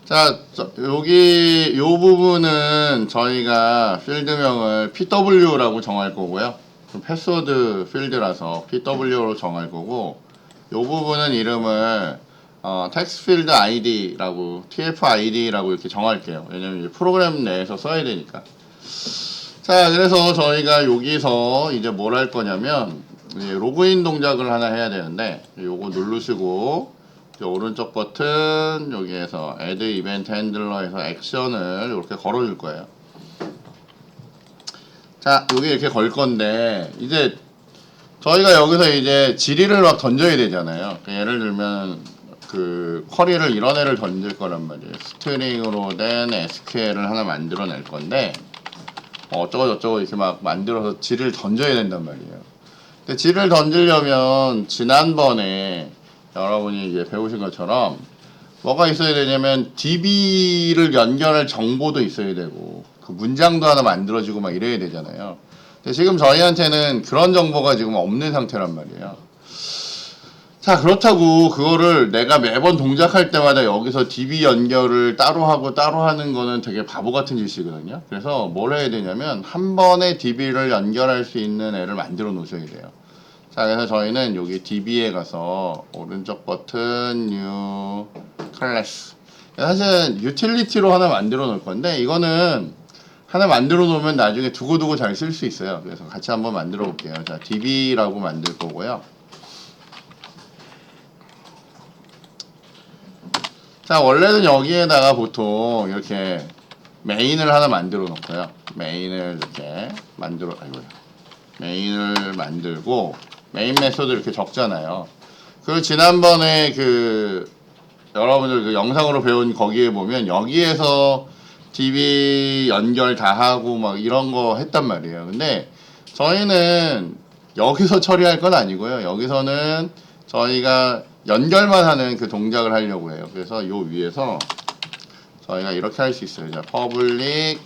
자, 여기 요 부분은 저희가 필드명을 PW라고 정할 거고요. 패스워드 필드라서 PW로 정할 거고, 요 부분은 이름을 텍스트 필드 ID라고 TF-ID라고 이렇게 정할게요. 왜냐면 프로그램 내에서 써야 되니까. 자, 그래서 저희가 여기서 이제 뭘 할 거냐면 이제 로그인 동작을 하나 해야 되는데, 요거 누르시고 오른쪽 버튼 여기에서 Add Event Handler에서 액션을 이렇게 걸어줄 거예요. 자, 여기 이렇게 걸 건데 이제 저희가 여기서 이제 지리를 막 던져야 되잖아요. 예를 들면 그 쿼리를 이런 애를 던질 거란 말이에요. 스트링으로 된 SQL을 하나 만들어낼 건데 어쩌고 저쩌고 이렇게 막 만들어서 지리를 던져야 된단 말이에요. 근데 지리를 던지려면 지난번에 여러분이 이제 배우신 것처럼 뭐가 있어야 되냐면 DB를 연결할 정보도 있어야 되고 그 문장도 하나 만들어지고 막 이래야 되잖아요. 근데 지금 저희한테는 그런 정보가 지금 없는 상태란 말이에요. 자, 그렇다고 그거를 내가 매번 동작할 때마다 여기서 DB 연결을 따로 하고 따로 하는 거는 되게 바보 같은 짓이거든요. 그래서 뭘 해야 되냐면 한 번에 DB를 연결할 수 있는 애를 만들어 놓으셔야 돼요. 자, 그래서 저희는 여기 DB에 가서 오른쪽 버튼 New Class, 사실 유틸리티로 하나 만들어 놓을 건데 이거는 하나 만들어 놓으면 나중에 두고두고 잘 쓸 수 있어요. 그래서 같이 한번 만들어 볼게요. 자, DB라고 만들 거고요. 자, 원래는 여기에다가 보통 이렇게 메인을 하나 만들어 놓고요. 메인을 이렇게 메인을 만들고 메인 메소드 이렇게 적잖아요. 그리고 지난번에 그 여러분들 그 영상으로 배운 거기에 보면 여기에서 DB 연결 다 하고 막 이런 거 했단 말이에요. 근데 저희는 여기서 처리할 건 아니고요. 여기서는 저희가 연결만 하는 그 동작을 하려고 해요. 그래서 요 위에서 저희가 이렇게 할 수 있어요. 자, public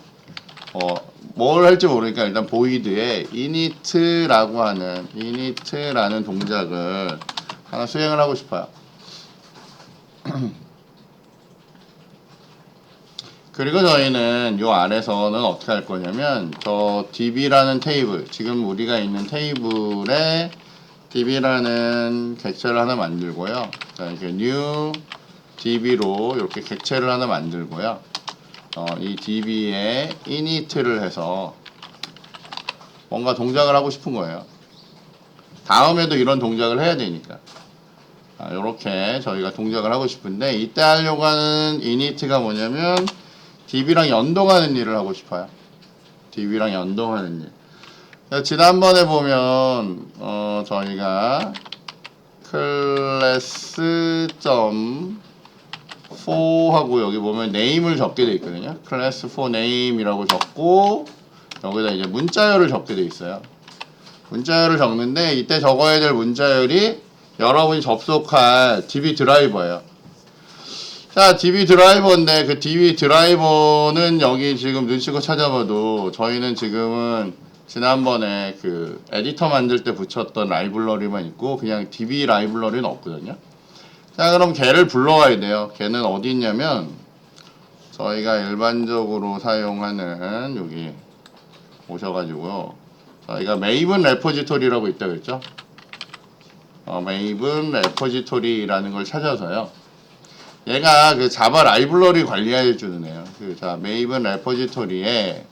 뭘 할지 모르니까 일단 void에 init라는 동작을 하나 수행을 하고 싶어요. 그리고 저희는 요 아래서는 어떻게 할 거냐면 저 db라는 테이블, 지금 우리가 있는 테이블에 db라는 객체를 하나 만들고요. 자, 이렇게 new db로 이렇게 객체를 하나 만들고요. 이 db에 init를 해서 뭔가 동작을 하고 싶은 거예요. 다음에도 이런 동작을 해야 되니까. 이렇게 저희가 동작을 하고 싶은데 이때 하려고 하는 init가 뭐냐면 db랑 연동하는 일을 하고 싶어요. db랑 연동하는 일. 지난번에 보면 저희가 class.for 하고 여기 보면 name을 적게 돼 있거든요. class4 name이라고 적고 여기다 이제 문자열을 적게 돼 있어요. 문자열을 적는데 이때 적어야 될 문자열이 여러분이 접속할 DB 드라이버예요. 자, DB 드라이버인데 그 DB 드라이버는 여기 지금 눈치껏 찾아봐도 저희는 지금은 지난번에 그 에디터 만들 때 붙였던 라이블러리만 있고 그냥 DB 라이블러리는 없거든요. 자, 그럼 걔를 불러와야 돼요. 걔는 어디 있냐면 저희가 일반적으로 사용하는 여기 오셔가지고요. 저희가 메이븐 레포지토리라고 있다 그랬죠. 메이븐 레포지토리라는 걸 찾아서요. 얘가 그 자바 라이블러리 관리해 주는 애요. 자, 메이븐 레포지토리에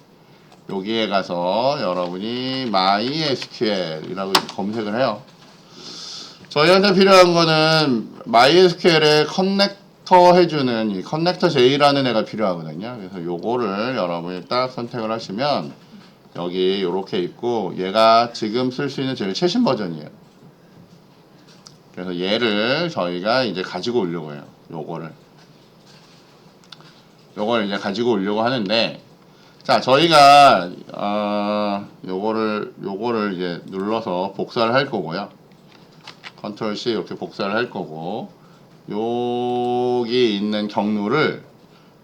여기에 가서 여러분이 MySQL이라고 검색을 해요. 저희한테 필요한 거는 MySQL에 커넥터 해주는 이 커넥터 J라는 애가 필요하거든요. 그래서 요거를 여러분이 딱 선택을 하시면 여기 이렇게 있고 얘가 지금 쓸 수 있는 제일 최신 버전이에요. 그래서 얘를 저희가 이제 가지고 오려고 해요. 요걸 이제 가지고 오려고 하는데, 자, 저희가 요거를 이제 눌러서 복사를 할 거고요. 컨트롤 C 이렇게 복사를 할 거고, 여기 있는 경로를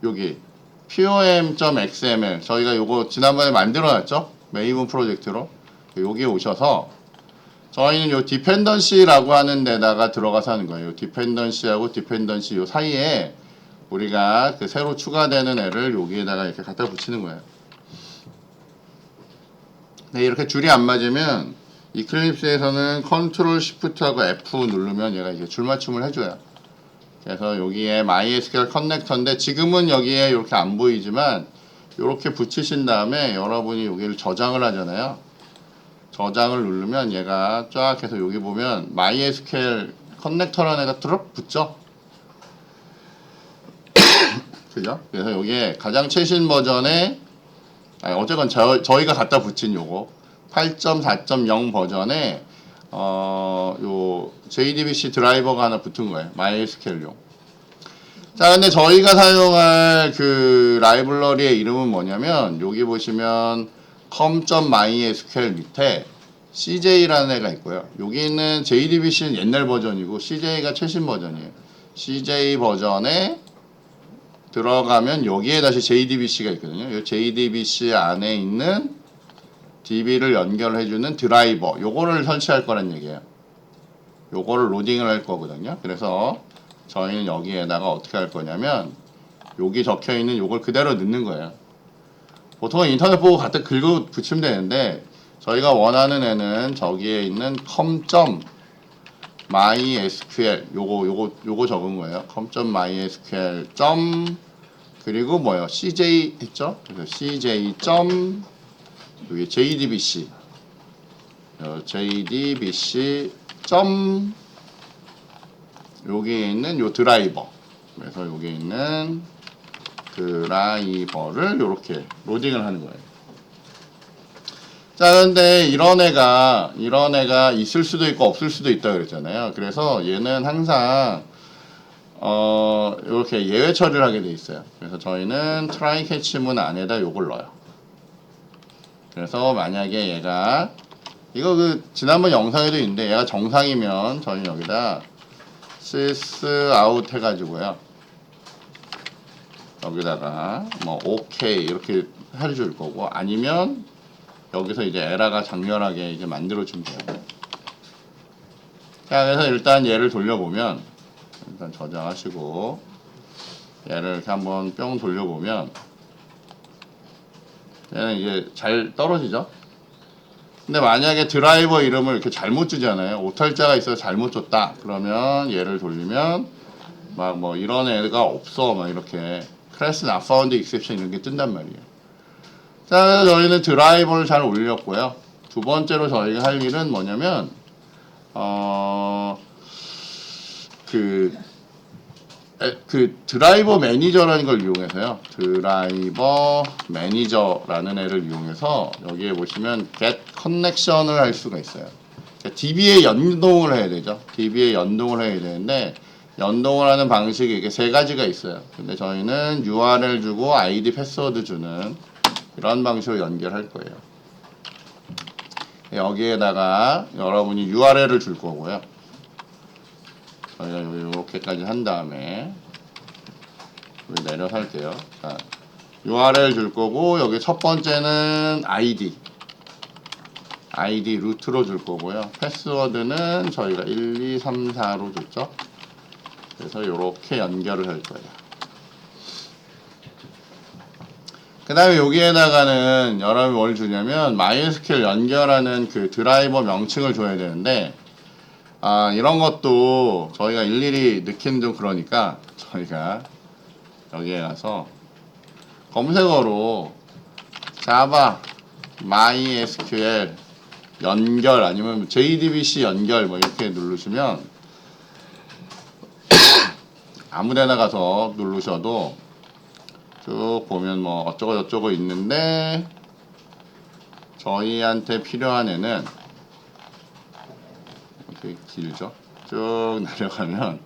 여기 pom.xml 저희가 요거 지난번에 만들어 놨죠? 메이븐 프로젝트로. 여기 오셔서 저희는 요 디펜던시라고 하는 데다가 들어가서 하는 거예요. 디펜던시하고 디펜던시 요 사이에 우리가 그 새로 추가되는 애를 여기에다가 이렇게 갖다 붙이는 거예요. 네, 이렇게 줄이 안 맞으면 이클립스에서는 컨트롤 시프트하고 F 누르면 얘가 이제 줄맞춤을 해줘요. 그래서 여기에 MySQL 커넥터인데 지금은 여기에 이렇게 안 보이지만 이렇게 붙이신 다음에 여러분이 여기를 저장을 하잖아요. 저장을 누르면 얘가 쫙 해서 여기 보면 MySQL 커넥터라는 애가 뚜럭 붙죠? 그죠? 그래서 여기에 가장 최신 버전에 어쨌건 저희가 갖다 붙인 요거 8.4.0 버전에 요 JDBC 드라이버가 하나 붙은 거예요. MySQL용. 자, 근데 저희가 사용할 그 라이브러리의 이름은 뭐냐면 여기 보시면 com.mysql 밑에 CJ라는 애가 있고요. 여기 있는 JDBC는 옛날 버전이고 CJ가 최신 버전이에요. CJ 버전에 들어가면 여기에 다시 JDBC가 있거든요. 이 JDBC 안에 있는 DB를 연결해주는 드라이버 요거를 설치할 거란 얘기예요. 요거를 로딩을 할 거거든요. 그래서 저희는 여기에다가 어떻게 할 거냐면 여기 적혀있는 요걸 그대로 넣는 거예요. 보통은 인터넷 보고 갖다 긁어 붙이면 되는데 저희가 원하는 애는 저기에 있는 com.mysql 요거 적은 거예요. com.mysql 그리고 뭐요? CJ 했죠? 그래서 CJ 여기 JDBC JDBC 여기에 있는 요 드라이버 그래서 여기에 있는 드라이버를 이렇게 로딩을 하는 거예요. 자, 근데 이런 애가 있을 수도 있고 없을 수도 있다 그랬잖아요. 그래서 얘는 항상 이렇게 예외 처리를 하게 돼 있어요. 그래서 저희는 try catch 문 안에다 요걸 넣어요. 그래서 만약에 얘가 이거 그 지난번 영상에도 있는데 얘가 정상이면 저희는 여기다 sys out 해가지고요. 여기다가 뭐 OK 이렇게 해줄 거고 아니면 여기서 이제 에러가 장렬하게 이제 만들어주면 돼요. 자, 그래서 일단 얘를 돌려보면 일단 저장하시고 얘를 이렇게 한번 뿅 돌려보면 얘는 이제 잘 떨어지죠. 근데 만약에 드라이버 이름을 이렇게 잘못 주잖아요. 오탈자가 있어서 잘못 줬다. 그러면 얘를 돌리면 막 뭐 이런 애가 없어. 막 이렇게 class not found exception 이런 게 뜬단 말이에요. 자, 그래서 저희는 드라이버를 잘 올렸고요. 두 번째로 저희가 할 일은 뭐냐면 그 드라이버 매니저라는 걸 이용해서요. 드라이버 매니저라는 애를 이용해서 여기에 보시면 get connection을 할 수가 있어요. 그러니까 DB에 연동을 해야 되죠. DB에 연동을 해야 되는데 연동을 하는 방식이 이게 세 가지가 있어요. 근데 저희는 URL 주고 ID 패스워드 주는 이런 방식으로 연결할 거예요. 여기에다가 여러분이 URL을 줄 거고요. 저희가 이렇게까지 한 다음에 여기 내려서 할게요. 자, URL 줄 거고 여기 첫 번째는 ID 루트로 줄 거고요. 패스워드는 저희가 1, 2, 3, 4로 줬죠. 그래서 이렇게 연결을 할 거예요. 그 다음에 여기에다가는 여러분이 뭘 주냐면 MySQL 연결하는 그 드라이버 명칭을 줘야 되는데 이런 것도 저희가 일일이 넣기는 좀 그러니까 저희가 여기에 가서 검색어로 Java MySQL 연결 아니면 JDBC 연결 뭐 이렇게 누르시면 아무데나 가서 누르셔도 쭉 보면 뭐 어쩌고 저쩌고 있는데 저희한테 필요한 애는 되게 길죠? 쭉 내려가면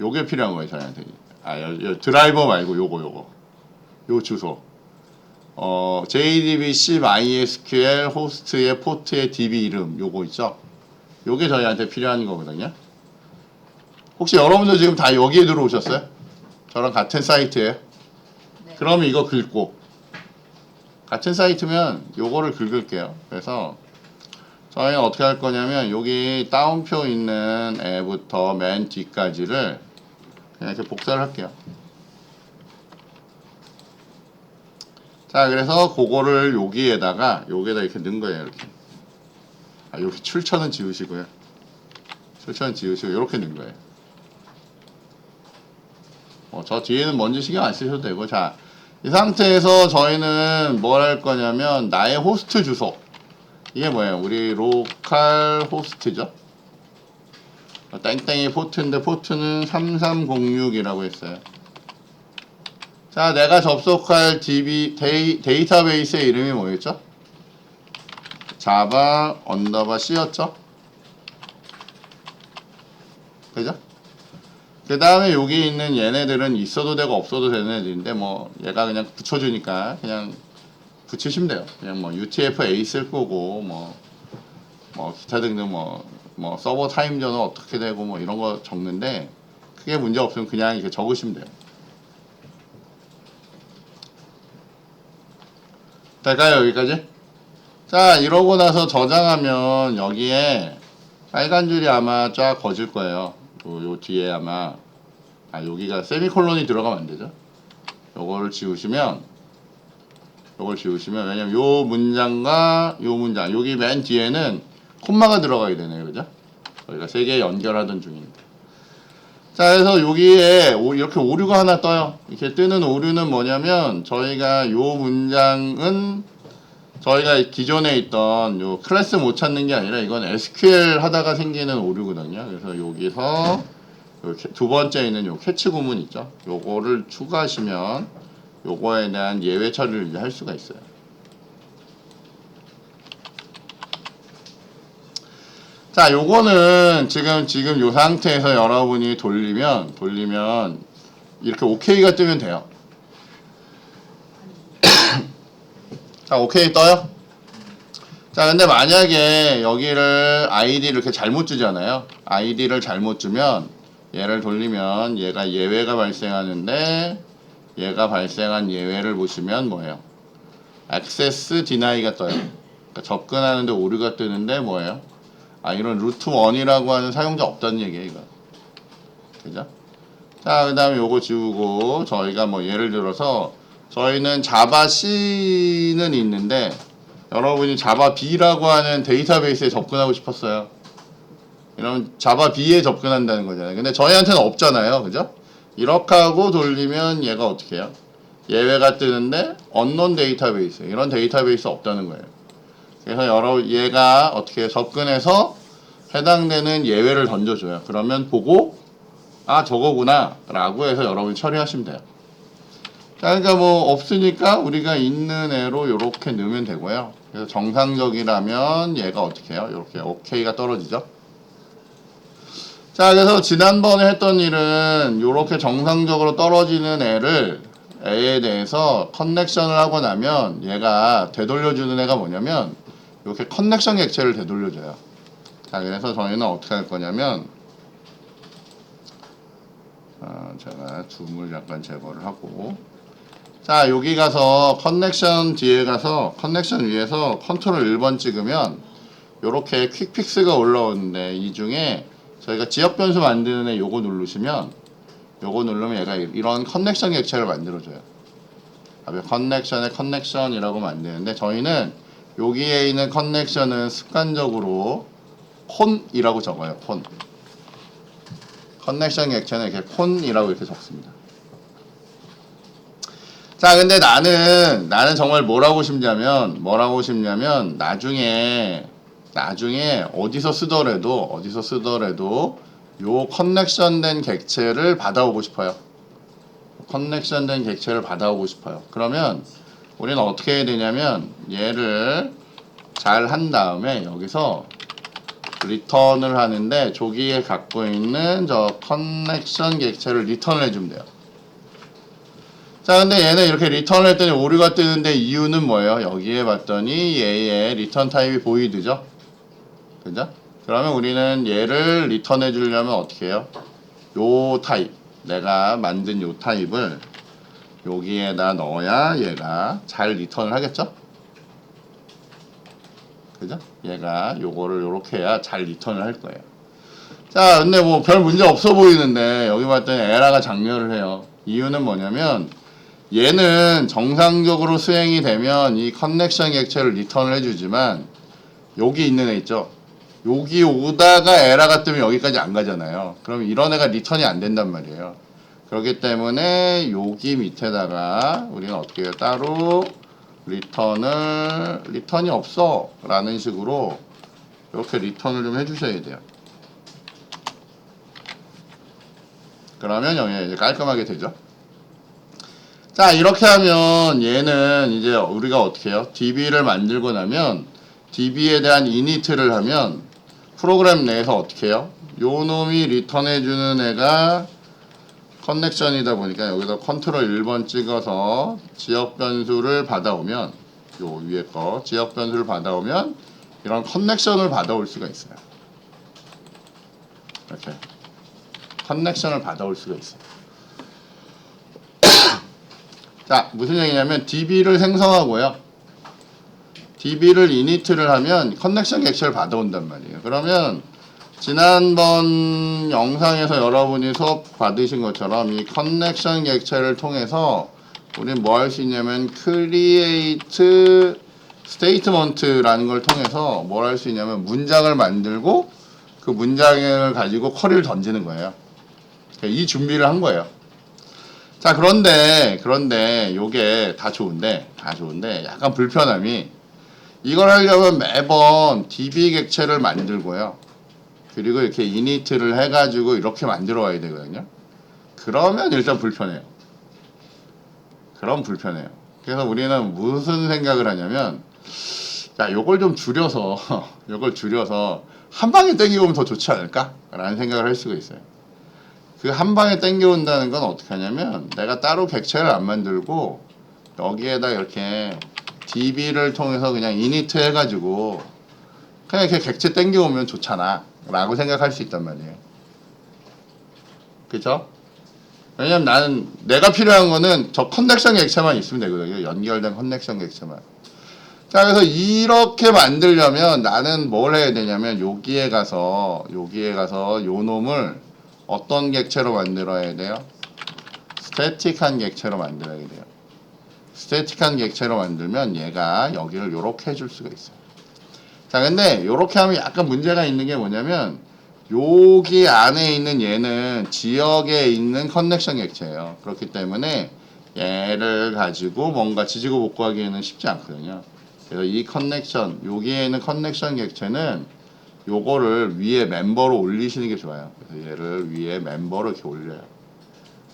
요게 필요한 거예요 저희한테. 드라이버 말고 요 주소 JDBC MySQL 호스트의 포트의 DB 이름 요거 있죠? 요게 저희한테 필요한 거거든요. 혹시 여러분들 지금 다 여기에 들어오셨어요? 저랑 같은 사이트예요? 네. 그러면 이거 긁고 같은 사이트면 요거를 긁을게요. 그래서 저희는 어떻게 할 거냐면 여기 따옴표 있는 애부터 맨 뒤까지를 그냥 이렇게 복사를 할게요. 자, 그래서 그거를 여기에다 이렇게 넣은 거예요. 이렇게. 여기 출처는 지우시고요. 출처는 지우시고 이렇게 넣은 거예요. 저 뒤에는 먼지 신경 안 쓰셔도 되고. 자, 이 상태에서 저희는 뭘 할 거냐면 나의 호스트 주소, 이게 뭐예요? 우리 로컬 호스트죠. 땡땡이 포트인데 포트는 3306이라고 했어요. 자, 내가 접속할 데이터베이스의 이름이 뭐였죠? 자바 언더바 C였죠? 그죠? 그 다음에 여기 있는 얘네들은 있어도 되고 없어도 되는 애들인데 뭐 얘가 그냥 붙여주니까 그냥 붙이시면 돼요. 그냥 뭐 UTF-8 쓸 거고 뭐 기타 등등 뭐 서버 타임 전은 어떻게 되고 뭐 이런 거 적는데 크게 문제 없으면 그냥 이렇게 적으시면 돼요. 될까요? 여기까지? 자, 이러고 나서 저장하면 여기에 빨간 줄이 아마 쫙 거질 거예요. 요 뒤에 아마 여기가 세미콜론이 들어가면 안 되죠. 요걸 지우시면 왜냐면 요 문장과 요 문장 여기 맨 뒤에는 콤마가 들어가야 되네요. 그죠? 저희가 세 개 연결하던 중입니다. 자, 그래서 여기에 이렇게 오류가 하나 떠요. 이렇게 뜨는 오류는 뭐냐면 저희가 요 문장은 저희가 기존에 있던 요 클래스 못 찾는 게 아니라 이건 SQL 하다가 생기는 오류거든요. 그래서 여기서 두 번째 있는 요 캐치 구문 있죠. 요거를 추가하시면 요거에 대한 예외 처리를 이제 할 수가 있어요. 자, 요거는 지금 요 상태에서 여러분이 돌리면 이렇게 OK가 뜨면 돼요. 자, 오케이 떠요? 자, 근데 만약에 여기를 아이디를 이렇게 잘못 주잖아요. 아이디를 잘못 주면 얘를 돌리면 얘가 예외가 발생하는데 얘가 발생한 예외를 보시면 뭐예요? 액세스 디나이가 떠요. 그러니까 접근하는데 오류가 뜨는데 뭐예요? 이런 루트 1이라고 하는 사용자 없다는 얘기예요, 이거. 그죠? 자, 그 다음에 요거 지우고 저희가 뭐 예를 들어서 저희는 자바 C는 있는데 여러분이 자바 B라고 하는 데이터베이스에 접근하고 싶었어요. 이러면 자바 B에 접근한다는 거잖아요. 근데 저희한테는 없잖아요. 그죠? 이렇게 하고 돌리면 얘가 어떻게 해요? 예외가 뜨는데 unknown 데이터베이스, 이런 데이터베이스 없다는 거예요. 그래서 얘가 어떻게 접근해서 해당되는 예외를 던져줘요. 그러면 보고 저거구나 라고 해서 여러분이 처리하시면 돼요. 자, 그러니까 뭐 없으니까 우리가 있는 애로 요렇게 넣으면 되고요. 그래서 정상적이라면 얘가 어떻게 해요? 이렇게 OK가 떨어지죠. 자, 그래서 지난번에 했던 일은 요렇게 정상적으로 떨어지는 애에 대해서 커넥션을 하고 나면 얘가 되돌려주는 애가 뭐냐면 이렇게 커넥션 객체를 되돌려줘요. 자, 그래서 저희는 어떻게 할 거냐면 제가 줌을 약간 제거를 하고, 자, 여기 가서 커넥션 뒤에 가서 커넥션 위에서 컨트롤 1번 찍으면 요렇게 퀵픽스가 올라오는데 이 중에 저희가 지역 변수 만드는 애 요거 누르면 얘가 이런 커넥션 객체를 만들어줘요. 커넥션에 커넥션이라고 만드는데 저희는 여기에 있는 커넥션은 습관적으로 콘이라고 적어요. 콘. 커넥션 객체는 이렇게 콘이라고 이렇게 적습니다. 자, 근데 나는 정말 뭘 하고 싶냐면 나중에 어디서 쓰더라도 요 커넥션 된 객체를 받아오고 싶어요. 그러면 우리는 어떻게 해야 되냐면 얘를 잘 한 다음에 여기서 리턴을 하는데 저기에 갖고 있는 저 커넥션 객체를 리턴을 해주면 돼요. 자, 근데 얘는 이렇게 리턴을 했더니 오류가 뜨는데 이유는 뭐예요? 여기에 봤더니 얘의 리턴 타입이 보이드죠? 그죠? 그러면 우리는 얘를 리턴해 주려면 어떻게 해요? 요 타입, 내가 만든 요 타입을 여기에다 넣어야 얘가 잘 리턴을 하겠죠? 그죠? 얘가 요거를 요렇게 해야 잘 리턴을 할 거예요. 자, 근데 뭐 별 문제 없어 보이는데 여기 봤더니 에러가 장렬을 해요. 이유는 뭐냐면 얘는 정상적으로 수행이 되면 이 커넥션 객체를 리턴을 해주지만 여기 있는 애 있죠? 여기 오다가 에러가 뜨면 여기까지 안 가잖아요. 그럼 이런 애가 리턴이 안 된단 말이에요. 그렇기 때문에 여기 밑에다가 우리는 어떻게 해요? 따로 리턴이 없어 라는 식으로 이렇게 리턴을 좀 해주셔야 돼요. 그러면 여기 이제 깔끔하게 되죠. 자, 이렇게 하면 얘는 이제 우리가 어떻게 해요? DB를 만들고 나면 DB에 대한 이니트를 하면 프로그램 내에서 어떻게 해요? 요 놈이 리턴해주는 애가 커넥션이다 보니까 여기다 컨트롤 1번 찍어서 지역 변수를 받아오면 요 위에 거 지역 변수를 받아오면 이런 커넥션을 받아올 수가 있어요. 이렇게 커넥션을 받아올 수가 있어요. 자, 무슨 얘기냐면 DB를 생성하고요. DB를 이니트를 하면 커넥션 객체를 받아온단 말이에요. 그러면 지난번 영상에서 여러분이 수업 받으신 것처럼 이 커넥션 객체를 통해서 우리는 뭐 할 수 있냐면 create statement라는 걸 통해서 뭘 할 수 있냐면 문장을 만들고 그 문장을 가지고 쿼리를 던지는 거예요. 이 준비를 한 거예요. 자, 그런데 요게 다 좋은데 약간 불편함이 이걸 하려면 매번 DB 객체를 만들고요. 그리고 이렇게 이니트를 해가지고 이렇게 만들어 와야 되거든요. 그러면 일단 불편해요. 그럼 불편해요. 그래서 우리는 무슨 생각을 하냐면, 야, 요걸 좀 줄여서, 요걸 줄여서 한 방에 땡겨오면 더 좋지 않을까? 라는 생각을 할 수가 있어요. 그 한 방에 땡겨온다는 건 어떻게 하냐면, 내가 따로 객체를 안 만들고, 여기에다 이렇게 DB를 통해서 그냥 이니트 해가지고, 그냥 이렇게 객체 땡겨오면 좋잖아. 라고 생각할 수 있단 말이에요. 그쵸? 왜냐면 나는 내가 필요한 거는 저 커넥션 객체만 있으면 되거든요. 연결된 커넥션 객체만. 자, 그래서 이렇게 만들려면 나는 뭘 해야 되냐면 여기에 가서 요 놈을 어떤 객체로 만들어야 돼요? 스태틱한 객체로 만들어야 돼요. 스태틱한 객체로 만들면 얘가 여기를 요렇게 해줄 수가 있어요. 자, 근데 요렇게 하면 약간 문제가 있는 게 뭐냐면 여기 안에 있는 얘는 지역에 있는 커넥션 객체예요. 그렇기 때문에 얘를 가지고 뭔가 지지고 복구하기에는 쉽지 않거든요. 그래서 이 커넥션, 여기에 있는 커넥션 객체는 요거를 위에 멤버로 올리시는 게 좋아요. 그래서 얘를 위에 멤버로 이렇게 올려요.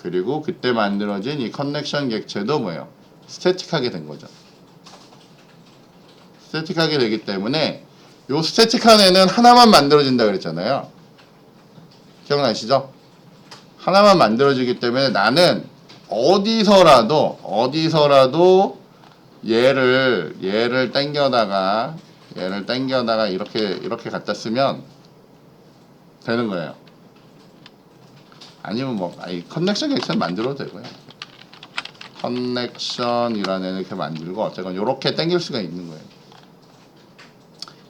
그리고 그때 만들어진 이 커넥션 객체도 뭐예요? 스태틱하게 된 거죠. 스태틱하게 되기 때문에 요 스태틱한 애는 하나만 만들어진다 그랬잖아요. 기억나시죠? 하나만 만들어지기 때문에 나는 어디서라도 얘를 땡겨다가 이렇게 갖다 쓰면 되는 거예요. 아니면 커넥션 객체는 만들어도 되고요. 커넥션이라는 애를 이렇게 만들고 어쨌건 요렇게 땡길 수가 있는 거예요.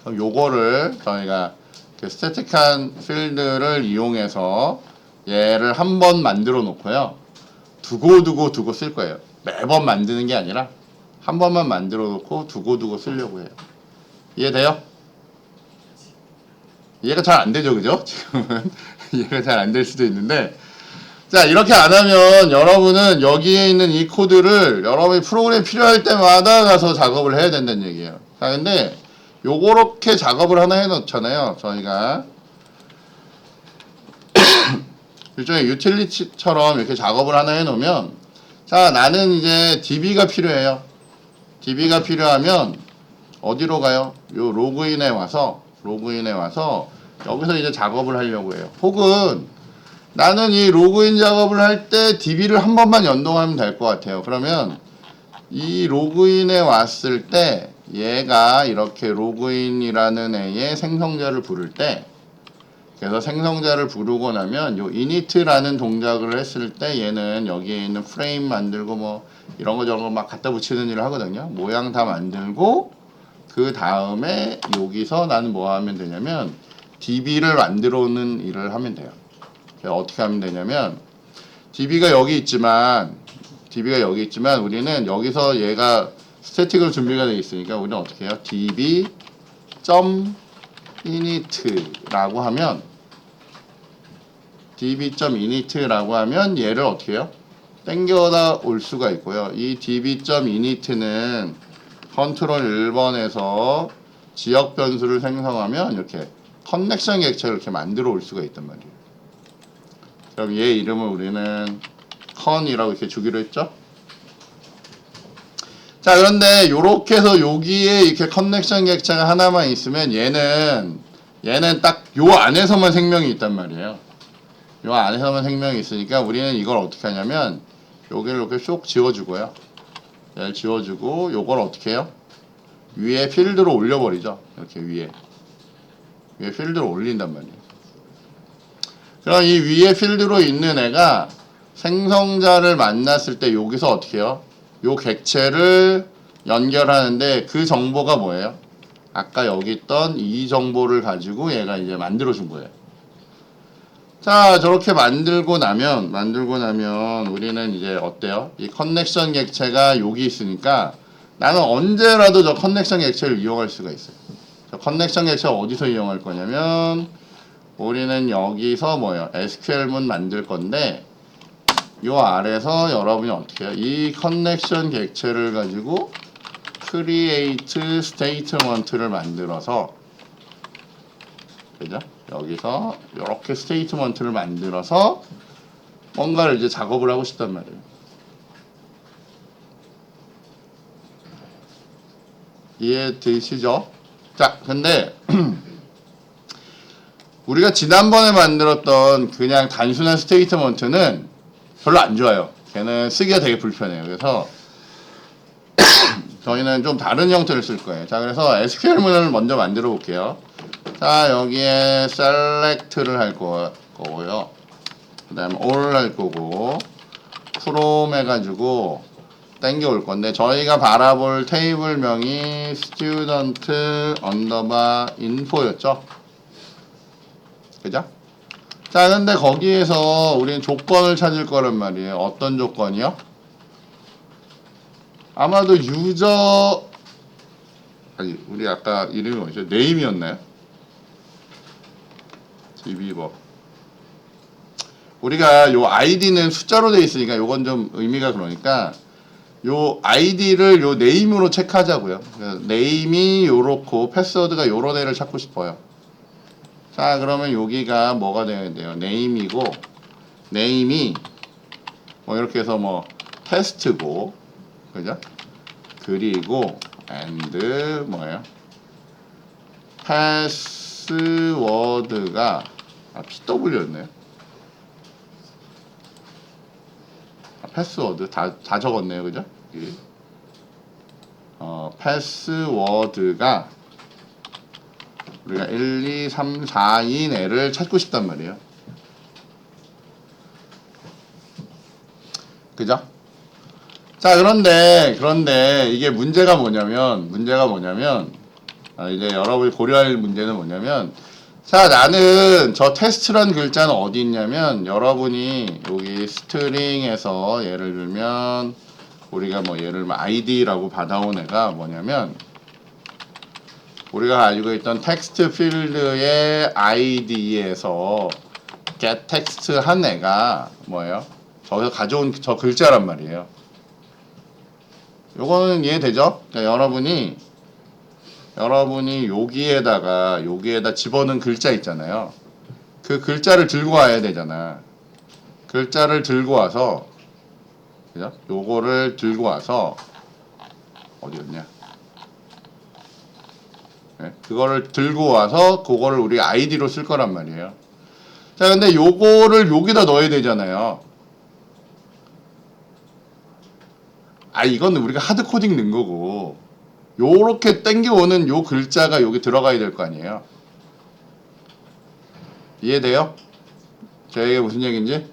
그럼 요거를 저희가 스태틱한 필드를 이용해서 얘를 한 번 만들어 놓고요. 두고 쓸 거예요. 매번 만드는 게 아니라 한 번만 만들어 놓고 두고 쓰려고 해요. 이해돼요? 이해가 잘 안 되죠, 그죠? 지금은 이해가 잘 안 될 수도 있는데, 자, 이렇게 안 하면 여러분은 여기에 있는 이 코드를 여러분이 프로그램이 필요할 때마다 가서 작업을 해야 된다는 얘기예요. 자, 근데 요렇게 작업을 하나 해놓잖아요. 저희가 일종의 유틸리티처럼 이렇게 작업을 하나 해놓으면, 자, 나는 이제 DB가 필요해요. DB가 필요하면 어디로 가요? 요 로그인에 와서 여기서 이제 작업을 하려고 해요. 혹은 나는 이 로그인 작업을 할 때 DB를 한 번만 연동하면 될 것 같아요. 그러면 이 로그인에 왔을 때 얘가 이렇게 로그인이라는 애의 생성자를 부를 때, 그래서 생성자를 부르고 나면 요 init라는 동작을 했을 때 얘는 여기에 있는 프레임 만들고 뭐 이런 거 저런 거 막 갖다 붙이는 일을 하거든요. 모양 다 만들고 그 다음에 여기서 나는 뭐 하면 되냐면 db를 만들어 오는 일을 하면 돼요. 어떻게 하면 되냐면 db가 여기 있지만 우리는 여기서 얘가 스태틱으로 준비가 되어 있으니까 우리는 어떻게 해요? db.init라고 하면 얘를 어떻게 해요? 땡겨다 올 수가 있고요. 이 db.init는 컨트롤 1번에서 지역 변수를 생성하면 이렇게 커넥션 객체를 이렇게 만들어 올 수가 있단 말이에요. 그럼 얘 이름을 우리는 con이라고 이렇게 주기로 했죠? 자, 그런데 요렇게 해서 여기에 이렇게 커넥션 객체가 하나만 있으면 얘는 딱 요 안에서만 생명이 있단 말이에요. 요 안에서만 생명이 있으니까 우리는 이걸 어떻게 하냐면 여기를 이렇게 쏙 지워주고요. 얘를 지워주고 요걸 어떻게 해요? 위에 필드로 올려버리죠. 이렇게 위에 필드로 올린단 말이에요. 그럼 이 위에 필드로 있는 애가 생성자를 만났을 때 여기서 어떻게 해요? 요 객체를 연결하는데 그 정보가 뭐예요? 아까 여기 있던 이 정보를 가지고 얘가 이제 만들어 준 거예요. 자, 저렇게 만들고 나면 우리는 이제 어때요? 이 커넥션 객체가 여기 있으니까 나는 언제라도 저 커넥션 객체를 이용할 수가 있어요. 저 커넥션 객체 어디서 이용할 거냐면 우리는 여기서 뭐예요? SQL문 만들 건데 요 아래서 여러분이 어떻게 해요? 이 커넥션 객체를 가지고 create statement를 만들어서 그죠? 여기서 이렇게 스테이트먼트를 만들어서 뭔가를 이제 작업을 하고 싶단 말이에요. 이해되시죠? 자, 근데 우리가 지난번에 만들었던 그냥 단순한 스테이트먼트는 별로 안 좋아요. 걔는 쓰기가 되게 불편해요. 그래서 저희는 좀 다른 형태를 쓸 거예요. 자, 그래서 SQL문을 먼저 만들어 볼게요. 자, 여기에 select를 할 거고요. 그 다음에 all 할 거고 from 해가지고 땡겨 올 건데 저희가 바라볼 테이블명이 student underbar info였죠. 그죠? 자, 근데 거기에서 우리는 조건을 찾을 거란 말이에요. 어떤 조건이요? 아마도 유저 아니 우리 아까 이름이 뭐죠? 네임이었나요? db버 우리가 요 아이디는 숫자로 되어 있으니까 요건 좀 의미가 그러니까 요 아이디를 요 네임으로 체크하자고요. 네임이 요렇고 패스워드가 요런 애를 찾고 싶어요. 자, 그러면 여기가 뭐가 되어야 돼요? 네임이고 네임이 뭐 이렇게 해서 뭐 테스트고 그죠? 그리고 and 뭐예요? 패스워드가 PW였네요. 패스워드 다 적었네요, 그죠? 패스워드가 우리가 1, 2, 3, 4인 애를 찾고 싶단 말이에요. 그죠? 자, 그런데 이게 문제가 뭐냐면 이제 여러분이 고려할 문제는 뭐냐면 자, 나는 저 테스트란 글자는 어디 있냐면 여러분이 여기 스트링에서 예를 들면 우리가 뭐 예를 들면 id라고 받아온 애가 뭐냐면 우리가 가지고 있던 텍스트 필드의 id에서 get text 한 애가 뭐예요? 저기서 가져온 저 글자란 말이에요. 요거는 이해되죠? 그러니까 여러분이 여기에다 집어넣은 글자 있잖아요. 그 글자를 들고 와야 되잖아. 글자를 들고 와서 그죠? 요거를 들고 와서 어디였냐? 네? 그거를 들고 와서 그거를 우리 아이디로 쓸 거란 말이에요. 자, 근데 요거를 여기다 넣어야 되잖아요. 이거는 우리가 하드 코딩 넣은 거고 요렇게 땡겨오는 요 글자가 여기 들어가야 될 거 아니에요. 이해돼요? 제 얘기가 무슨 얘기인지?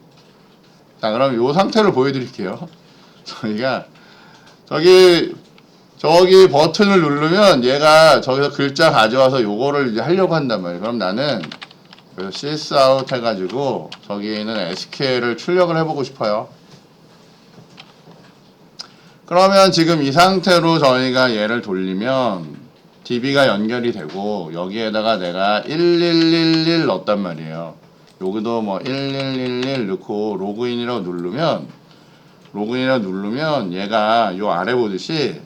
자, 그럼 요 상태를 보여드릴게요. 저희가 저기 저기 버튼을 누르면 얘가 저기서 글자 가져와서 요거를 이제 하려고 한단 말이에요. 그럼 나는 CS 아웃 해가지고 저기에 있는 SQL을 출력을 해보고 싶어요. 그러면 지금 이 상태로 저희가 얘를 돌리면 DB가 연결이 되고 여기에다가 내가 1111 넣었단 말이에요. 여기도 뭐 1111 넣고 로그인이라고 누르면 얘가 요 아래 보듯이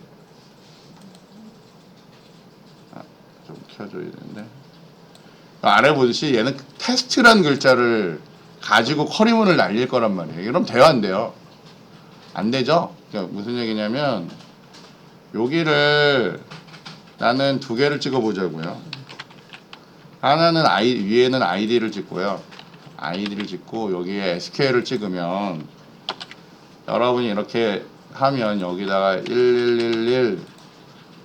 좀 켜줘야 되는데 아래 보듯이 얘는 테스트란 글자를 가지고 커리문을 날릴 거란 말이에요. 그럼 돼요, 안 돼요? 안 되죠? 그러니까 무슨 얘기냐면 여기를 나는 두 개를 찍어 보자고요. 하나는 위에는 아이디를 찍고요. 아이디를 찍고 여기에 SQL을 찍으면 여러분이 이렇게 하면 여기다가 1111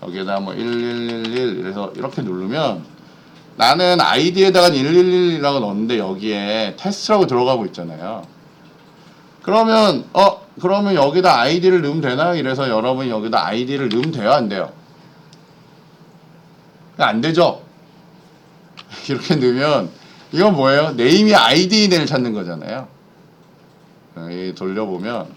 여기에다 뭐 1111 이래서 이렇게 누르면 나는 아이디에다가 111이라고 넣었는데 여기에 테스트라고 들어가고 있잖아요. 그러면 여기다 아이디를 넣으면 되나? 이래서 여러분이 여기다 아이디를 넣으면 돼요, 안 돼요? 안 되죠? 이렇게 넣으면 이건 뭐예요? 네임이 아이디를 찾는 거잖아요. 여기 돌려보면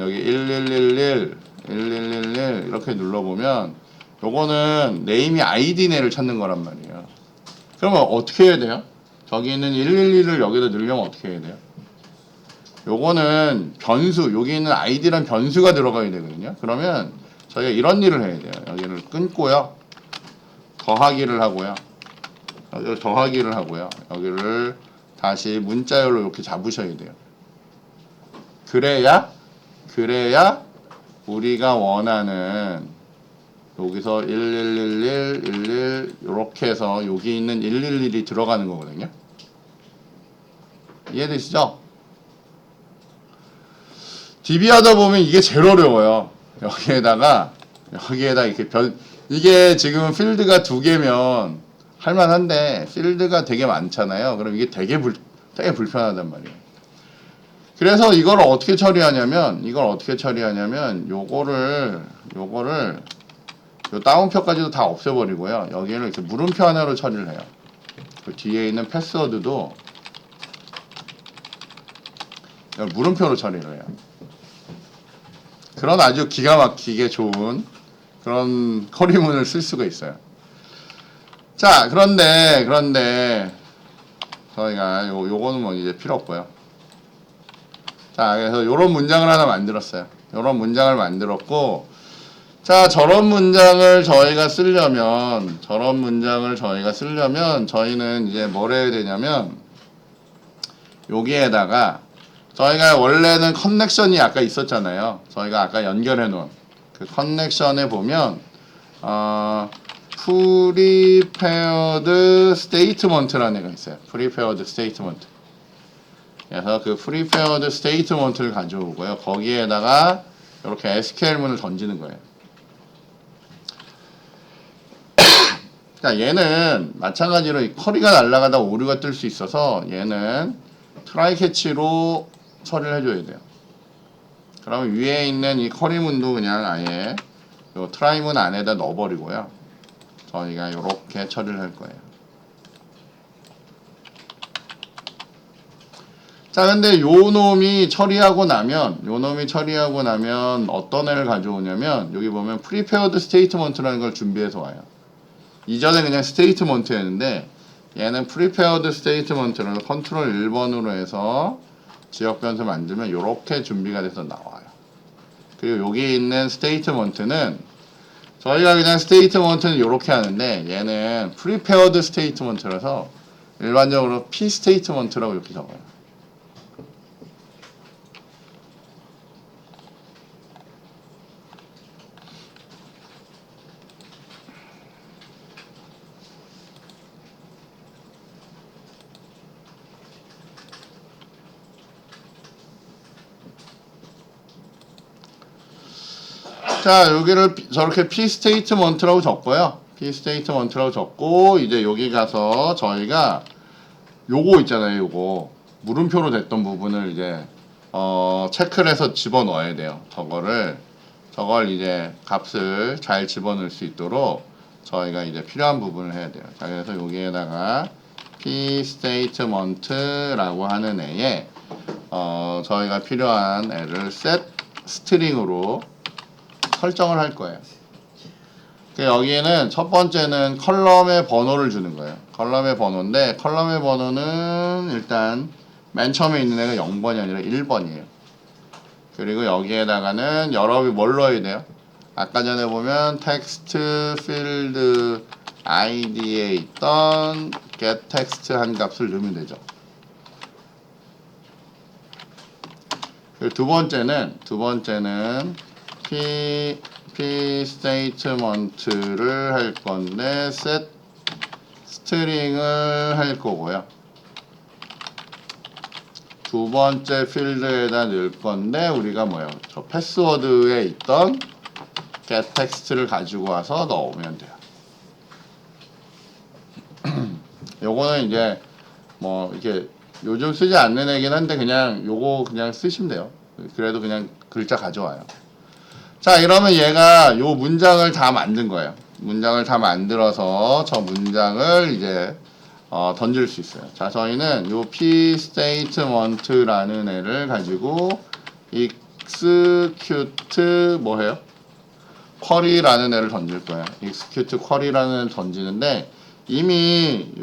여기 1111 이렇게 눌러보면 요거는 네임이 아이디를 찾는 거란 말이에요. 그러면 어떻게 해야 돼요? 저기 있는 111을 여기다 넣으려면 어떻게 해야 돼요? 요거는 변수, 여기 있는 아이디란 변수가 들어가야 되거든요. 그러면 저희가 이런 일을 해야 돼요. 여기를 끊고요. 더하기를 하고요. 여기를 다시 문자열로 이렇게 잡으셔야 돼요. 그래야 우리가 원하는 여기서 1111 이렇게 해서 여기 있는 111이 들어가는 거거든요. 이해되시죠? DB 하다 보면 이게 제일 어려워요. 여기에다가 이렇게 이게 지금 필드가 2개면 할만한데 필드가 되게 많잖아요. 그럼 이게 되게 불편하단 말이에요. 그래서 이걸 어떻게 처리하냐면 요거를 요 다운표까지도 다 없애버리고요. 여기를 이렇게 물음표 하나로 처리를 해요. 그 뒤에 있는 패스워드도 물음표로 처리를 해요. 그런 아주 기가 막히게 좋은 그런 커리문을 쓸 수가 있어요. 자, 그런데 저희가 요거는 뭐 이제 필요 없고요. 자, 그래서 요런 문장을 하나 만들었어요. 요런 문장을 만들었고, 자, 저런 문장을 저희가 쓰려면 저희는 이제 뭘 해야 되냐면 여기에다가 저희가 원래는 커넥션이 아까 있었잖아요. 저희가 아까 연결해 놓은 그 커넥션에 보면 prepared statement라는 애가 있어요. prepared statement. 그래서 그 prepared statement를 가져오고요. 거기에다가 이렇게 SQL문을 던지는 거예요. 자, 얘는 마찬가지로 이 커리가 날아가다 오류가 뜰 수 있어서 얘는 트라이 캐치로 처리를 해줘야 돼요. 그러면 위에 있는 이 커리문도 그냥 아예 요 트라이문 안에다 넣어버리고요. 저희가 이렇게 처리를 할 거예요. 자, 근데 요 놈이 처리하고 나면 어떤 애를 가져오냐면 여기 보면 prepared statement라는 걸 준비해서 와요. 이전에 그냥 statement였는데 얘는 prepared statement를 컨트롤 1번으로 해서 지역 변수 만들면 이렇게 준비가 돼서 나와요. 그리고 여기 있는 statement는 저희가 그냥 statement는 이렇게 하는데 얘는 prepared statement라서 일반적으로 p statement라고 이렇게 적어요. 자, 여기를 저렇게 p statement라고 적고요. p statement라고 적고 이제 여기 가서 저희가 요거 있잖아요. 요거 물음표로 됐던 부분을 이제 체크를 해서 집어넣어야 돼요. 저거를 저걸 이제 값을 잘 집어넣을 수 있도록 저희가 이제 필요한 부분을 해야 돼요. 자, 그래서 여기에다가 pStatement라고 하는 애에 저희가 필요한 애를 set string으로 설정을 할 거예요. 여기에는 첫 번째는 컬럼의 번호를 주는 거예요. 컬럼의 번호인데 컬럼의 번호는 일단 맨 처음에 있는 애가 0번이 아니라 1번이에요. 그리고 여기에다가는 여러분이 뭘 넣어야 돼요? 아까 전에 보면 텍스트 필드 id에 있던 getText 한 값을 넣으면 되죠. 그리고 두 번째는 pStatement를 할 건데 set string을 할 거고요. 두 번째 필드에다 넣을 건데 우리가 뭐예요? 저 패스워드에 있던 getText를 가지고 와서 넣으면 돼요. 요거는 이제 뭐 이렇게 요즘 쓰지 않는 애긴 한데 그냥 요거 그냥 쓰시면 돼요. 그래도 그냥 글자 가져와요. 자, 이러면 얘가 요 문장을 다 만든 거예요. 문장을 다 만들어서 저 문장을 이제 던질 수 있어요. 자, 저희는 요 pStatement라는 애를 가지고 execute 뭐해요? 쿼리라는 애를 던질 거예요. execute 쿼리라는 애를 던지는데 이미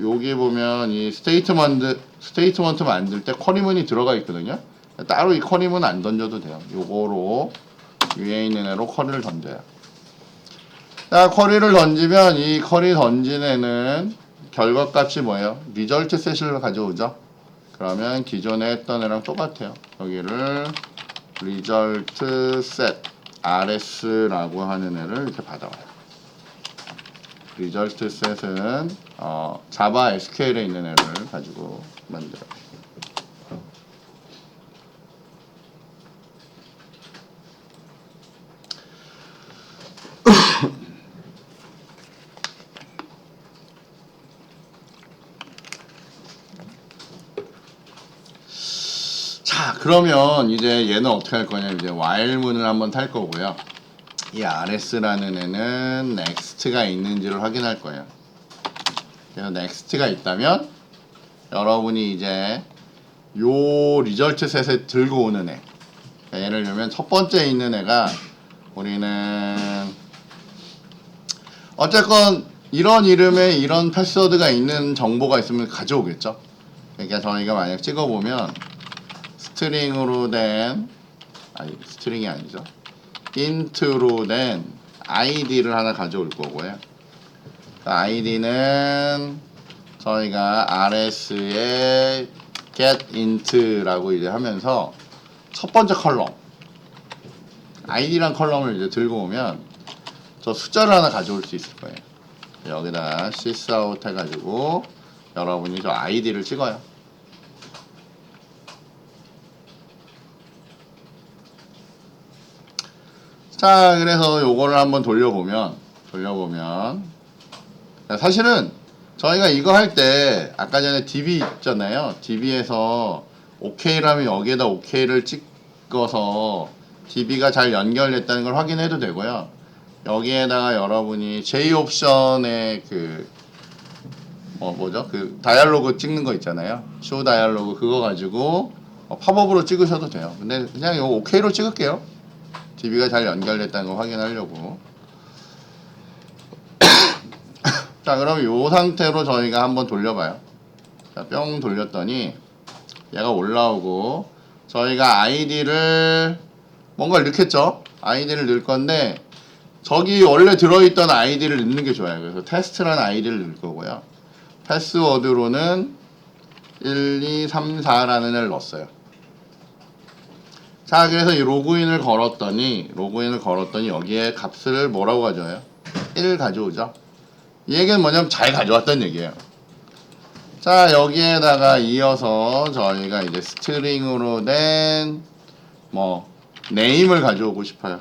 여기 보면 이 스테이트먼트 만들 때 쿼리문이 들어가 있거든요. 따로 이 쿼리문 안 던져도 돼요. 요거로 위에 있는 애로 쿼리를 던져요. 자, 쿼리를 던지면 이 쿼리 던진 애는 결과값이 뭐예요? 리절트 셋을 가져오죠. 그러면 기존에 했던 애랑 똑같아요. 여기를 리절트 셋 rs라고 하는 애를 이렇게 받아와요. 리절트 셋은 자바 SQL에 있는 애를 가지고 만들어요. 자, 그러면 이제 얘는 어떻게 할 거냐? 이제 while문을 한번 탈 거고요. 이 rs라는 애는 next가 있는지를 확인할 거예요. 그래서 next가 있다면 여러분이 이제 요 리절트 셋에 들고 오는 애. 그러니까 예를 들면 첫 번째 있는 애가 우리는 어쨌건 이런 이름에 이런 패스워드가 있는 정보가 있으면 가져오겠죠. 그러니까 저희가 만약 찍어보면 스트링으로 된 스트링이 아니죠. int로 된 id를 하나 가져올 거고요. id는 저희가 rs에 getInt라고 이제 하면서 첫 번째 컬럼 id란 컬럼을 이제 들고 오면 저 숫자를 하나 가져올 수 있을 거예요. 여기다 sysout 해가지고 여러분이 저 id를 찍어요. 자, 그래서 요거를 한번 돌려보면 사실은 저희가 이거 할 때 아까 전에 DB 있잖아요. DB에서 OK라면 여기에다 OK를 찍어서 DB가 잘 연결됐다는 걸 확인해도 되고요. 여기에다가 여러분이 J옵션에 뭐죠? 그 다이얼로그 찍는 거 있잖아요. 쇼 다이얼로그 그거 가지고 팝업으로 찍으셔도 돼요. 근데 그냥 요 OK로 찍을게요. DB가 잘 연결됐다는 거 확인하려고. 자, 그럼 요 상태로 저희가 한번 돌려봐요. 자, 뿅 돌렸더니 얘가 올라오고 저희가 아이디를 뭔가 넣겠죠? 아이디를 넣을 건데 저기 원래 들어있던 아이디를 넣는 게 좋아요. 그래서 테스트라는 아이디를 넣을 거고요. 패스워드로는 1234라는 애를 넣었어요. 자, 그래서 이 로그인을 걸었더니 여기에 값을 뭐라고 가져와요? 1 가져오죠. 이 얘기는 뭐냐면 잘 가져왔다는 얘기예요. 자, 여기에다가 이어서 저희가 이제 스트링으로 된 네임을 가져오고 싶어요.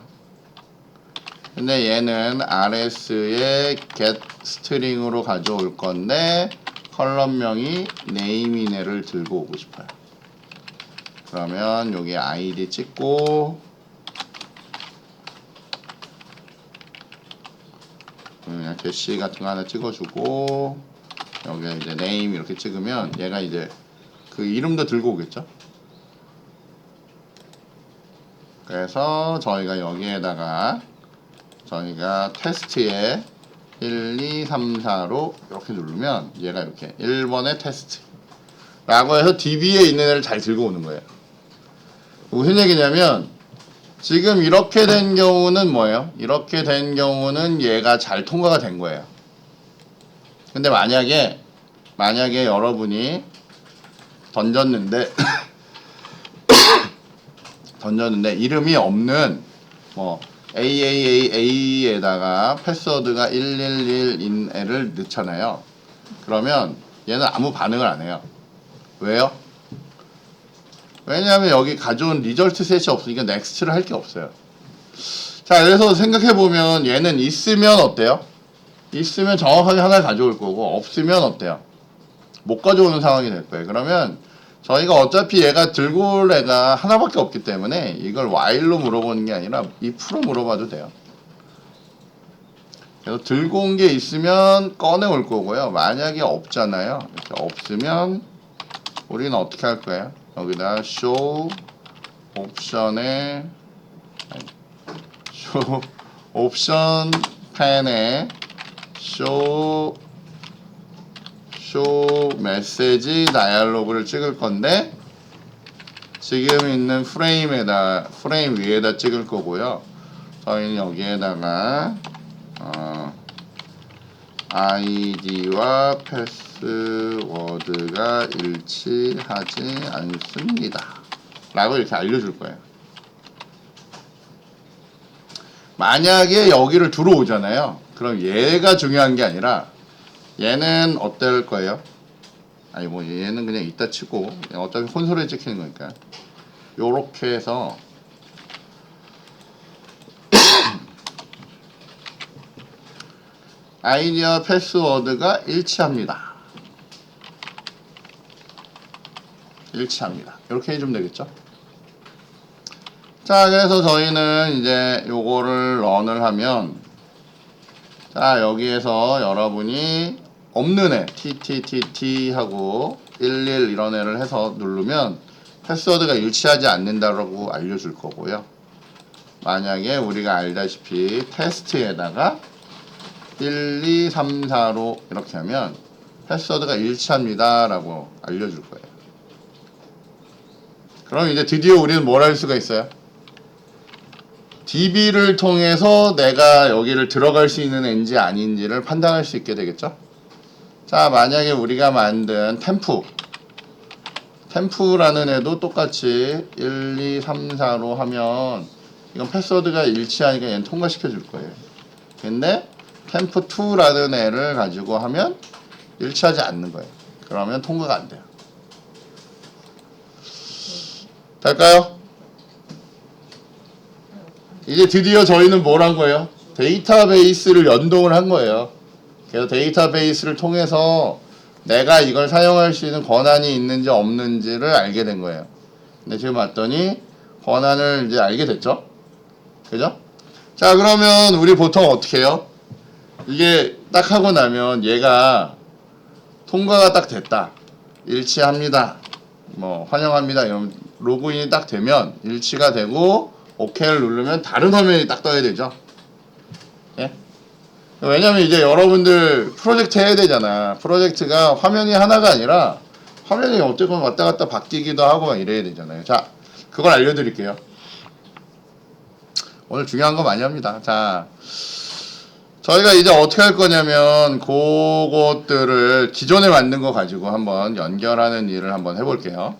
근데 얘는 rs의 get 스트링으로 가져올 건데 컬럼명이 name인 애를 들고 오고 싶어요. 그러면 여기 id 찍고 그냥 게시 같은 거 하나 찍어주고 여기에 이제 네임 이렇게 찍으면 얘가 이제 그 이름도 들고 오겠죠. 그래서 저희가 여기에다가 저희가 테스트에 1, 2, 3, 4로 이렇게 누르면 얘가 이렇게 1번의 테스트 라고 해서 DB에 있는 애를 잘 들고 오는 거예요. 무슨 얘기냐면 지금 이렇게 된 경우는 뭐예요? 이렇게 된 경우는 얘가 잘 통과가 된 거예요. 근데 만약에 여러분이 던졌는데 이름이 없는 뭐 AAAA에다가 패스워드가 111인 애를 넣잖아요. 그러면 얘는 아무 반응을 안 해요. 왜요? 왜냐하면 여기 가져온 리절트 셋이 없으니까 넥스트를 할 게 없어요. 자, 그래서 생각해보면 얘는 있으면 어때요? 있으면 정확하게 하나 가져올 거고 없으면 어때요? 못 가져오는 상황이 될 거예요. 그러면 저희가 어차피 얘가 들고 올 애가 하나밖에 없기 때문에 이걸 while로 물어보는 게 아니라 if로 물어봐도 돼요. 그래서 들고 온 게 있으면 꺼내 올 거고요. 만약에 없잖아요. 이렇게 없으면 우리는 어떻게 할 거예요? 여기다 show 옵션에 show 옵션 펜에 show 메시지 다이얼로그를 찍을 건데 지금 있는 프레임 위에다 찍을 거고요. 저희는 여기에다가 아이디와 패스워드가 일치하지 않습니다 라고 이렇게 알려줄 거예요. 만약에 여기를 들어오잖아요. 그럼 얘가 중요한 게 아니라 얘는 어떨 거예요? 아니 뭐 얘는 그냥 이따 치고 어차피 콘솔에 찍히는 거니까 요렇게 해서 아이디와 패스워드가 일치합니다. 이렇게 해주면 되겠죠? 자, 그래서 저희는 이제 요거를 런을 하면 자, 여기에서 여러분이 없는 애 TTTT 하고 11 이런 애를 해서 누르면 패스워드가 일치하지 않는다라고 알려줄 거고요. 만약에 우리가 알다시피 테스트에다가 1, 2, 3, 4로 이렇게 하면 패스워드가 일치합니다 라고 알려줄 거예요. 그럼 이제 드디어 우리는 뭘 할 수가 있어요? DB를 통해서 내가 여기를 들어갈 수 있는 애인지 아닌지를 판단할 수 있게 되겠죠? 자, 만약에 우리가 만든 템프라는 애도 똑같이 1, 2, 3, 4로 하면 이건 패스워드가 일치하니까 얘는 통과시켜 줄 거예요. 근데 템프2라는 애를 가지고 하면 일치하지 않는 거예요. 그러면 통과가 안 돼요. 될까요? 이제 드디어 저희는 뭘 한 거예요? 데이터베이스를 연동을 한 거예요. 그래서 데이터베이스를 통해서 내가 이걸 사용할 수 있는 권한이 있는지 없는지를 알게 된 거예요. 근데 지금 봤더니 권한을 이제 알게 됐죠? 그죠? 자, 그러면 우리 보통 어떻게 해요? 이게 딱 하고 나면 얘가 통과가 딱 됐다. 일치합니다. 뭐 환영합니다. 이런 로그인이 딱 되면 일치가 되고 OK를 누르면 다른 화면이 딱 떠야 되죠. 예? 왜냐면 이제 여러분들 프로젝트 해야 되잖아. 프로젝트가 화면이 하나가 아니라 화면이 어쨌건 왔다 갔다 바뀌기도 하고 막 이래야 되잖아요. 자, 그걸 알려드릴게요. 오늘 중요한 거 많이 합니다. 자, 저희가 이제 어떻게 할 거냐면 그것들을 기존에 만든 거 가지고 한번 연결하는 일을 한번 해볼게요.